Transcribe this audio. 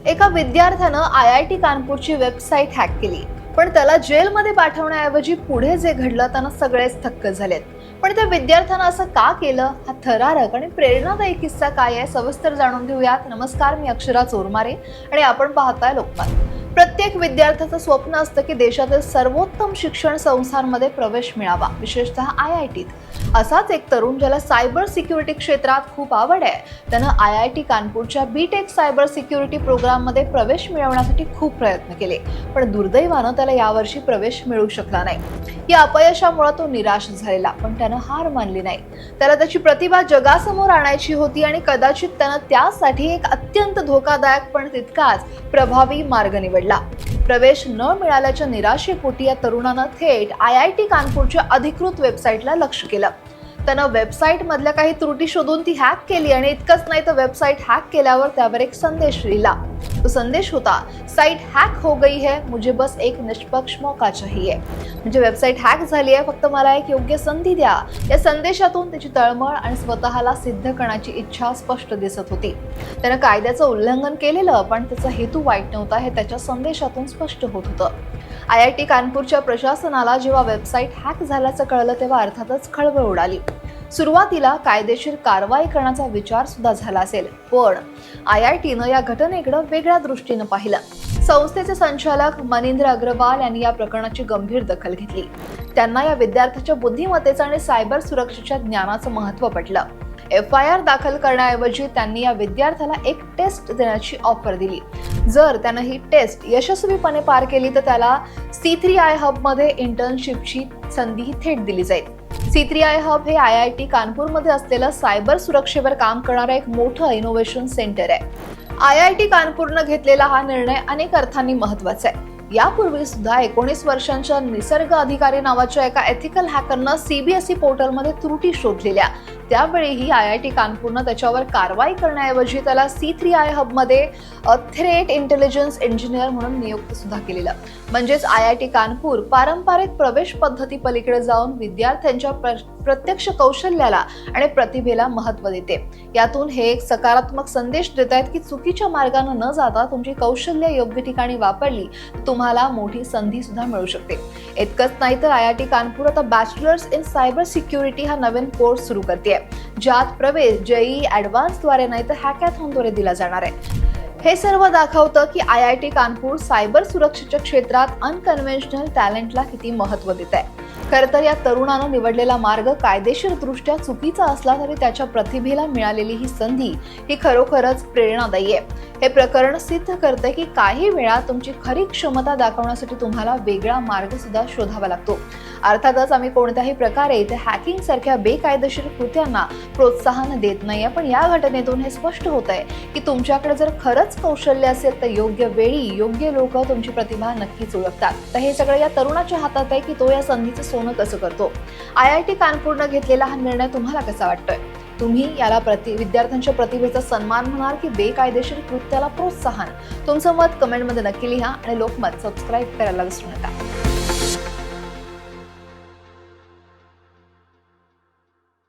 एका विद्यार्थ्यानं IIT कानपूरची website hack केली, पण त्याला जेलमध्ये पाठवण्याऐवजी पुढे जे घडलं त्यानं सगळेच थक्क झालेत. पण त्या विद्यार्थ्यानं असं का केलं, हा थरारक आणि प्रेरणादायी किस्सा काय आहे सविस्तर जाणून घेऊयात. नमस्कार, मी अक्षरा चोरमारे आणि आपण पाहताय लोकमत. प्रत्येक विद्यार्थ्याचं स्वप्न असतं की देशातील सर्वोत्तम शिक्षण संस्थांमध्ये प्रवेश मिळावा, विशेषतः IITत. असाच एक तरुण ज्याला सायबर सिक्युरिटी क्षेत्रात खूप आवड आहे, त्यानं IIT कानपूरच्या BTech सायबर सिक्युरिटी प्रोग्राममध्ये प्रवेश मिळवण्यासाठी खूप प्रयत्न केले, पण दुर्दैवानं त्याला यावर्षी प्रवेश मिळू शकला नाही. या अपयशामुळे तो निराश झालेला, पण त्यानं हार मानली नाही. त्याला त्याची प्रतिभा जगासमोर आणायची होती आणि कदाचित त्यानं त्यासाठी एक अत्यंत धोकादायक पण तितकाच प्रभावी मार्ग निवडला. प्रवेश न मिळाल्याच्या निराशेपोटी या तरुणानं थेट IIT कानपूरच्या अधिकृत वेबसाईटला लक्ष केलं. त्यानं वेबसाईट मधल्या काही त्रुटी शोधून ती हॅक केली आणि इतकंच नाही तर वेबसाईट हॅक केल्यावर त्यावर एक संदेश लिहिला. तो संदेश होता, साइट हॅक हो गई है, मुझे बस एक निष्पक्ष मौका चाहिए. म्हणजे वेबसाईट हॅक झाली आहे, फक्त मला एक योग्य संधी द्या. या संदेशातून त्याची तळमळ आणि स्वतःला सिद्ध करण्याची इच्छा स्पष्ट दिसत होती. त्यानं कायद्याचं उल्लंघन केलेलं, पण त्याचा हेतू वाईट नव्हता हे त्याच्या संदेशातून स्पष्ट होत होतं. IIT कानपूरच्या प्रशासनाला जेव्हा वेबसाईट हॅक झाल्याचं कळलं तेव्हा अर्थातच खळबळ उडाली. सुरुवातीला कायदेशीर कारवाई करण्याचा विचार सुद्धा झाला असेल, पण IITनं या घटनेकडे वेगळ्या दृष्टीनं पाहिलं. संस्थेचे संचालक मनिंद्र अग्रवाल यांनी या प्रकरणाची गंभीर दखल घेतली. त्यांना या विद्यार्थ्याच्या बुद्धिमत्तेचं आणि सायबर सुरक्षेच्या ज्ञानाचं महत्त्व पटलं. FIR दाखल करण्याऐवजी त्यांनी या विद्यार्थ्याला एक टेस्ट देण्याची ऑफर दिली. जर त्यानं ही टेस्ट यशस्वीपणे पार केली तर त्याला C3I हब मध्ये इंटर्नशिपची संधी थेट दिली जाईल. C3I हब हे IIT कानपूरमध्ये असलेलं सायबर सुरक्षेवर काम करणारं एक मोठं इनोव्हेशन सेंटर आहे. IIT कानपूरनं घेतलेला हा निर्णय अनेक अर्थांनी महत्त्वाचा आहे. यापूर्वी सुद्धा 19 वर्षांच्या निसर्ग अधिकारी नावाच्या एका एथिकल हॅकरनं CBSE पोर्टलमध्ये त्रुटी शोधलेल्या. त्यावेळीही IIT कानपूरनं त्याच्यावर कारवाई करण्याऐवजी त्याला C3I हब मध्ये थ्रेट इंटेलिजन्स इंजिनियर म्हणून नियुक्त सुद्धा केलेलं. म्हणजेच IIT कानपूर पारंपरिक प्रवेश पद्धती पलीकडे जाऊन विद्यार्थ्यांच्या प्रत्यक्ष कौशल्याला आणि प्रतिभेला महत्त्व देते. यातून हे एक सकारात्मक संदेश देत आहेत की चुकीच्या मार्गाने न जाता तुमची कौशल्य योग्य ठिकाणी वापरली तर तुम्हाला मोठी संधी सुद्धा मिळू शकते. इतकंच नाही तर IIT कानपूर आता बॅचलर्स इन सायबर सिक्युरिटी हा नवीन कोर्स सुरू करते, ज्यात प्रवेश JEE ॲडव्हान्स द्वारे नाही तर हॅकॅथॉनद्वारे दिला जाणार आहे. हे सर्व दाखवतं की IIT कानपूर सायबर सुरक्षेच्या क्षेत्रात अनकन्व्हेन्शनल टॅलेंटला किती महत्त्व देत आहे. खरं तर या तरुणानं निवडलेला मार्ग कायदेशीर दृष्ट्या चुकीचा असला तरी त्याच्या प्रतिभेला मिळालेली ही संधी ही खरोखरच प्रेरणादायी आहे. हे प्रकरण सिद्ध करते की काही वेळा तुमची खरी क्षमता दाखवण्यासाठी तुम्हाला वेगळा मार्ग सुद्धा शोधावा लागतो. अर्थातच आम्ही कोणत्याही प्रकारे इथे हॅकिंग सारख्या बेकायदेशीर कृत्यांना प्रोत्साहन देत नाहीये, पण या घटनेतून हे स्पष्ट होत आहे की तुमच्याकडे जर खरंच कौशल्य असेल तर योग्य वेळी योग्य लोक तुमची प्रतिभा नक्कीच ओळखतात. तर हे सगळं या तरुणाच्या हातात आहे की तो या संधीचं सोनं कसं करतो. IIT कानपूरनं घेतलेला हा निर्णय तुम्हाला कसा वाटतोय? तुम्ही याला विद्यार्थ्यांच्या प्रतिभेचा सन्मान म्हणाल की बेकायदेशीर कृत्याला प्रोत्साहन? तुमचं मत कमेंटमध्ये नक्की लिहा आणि लोकमत सबस्क्राईब करायला विसरू नका.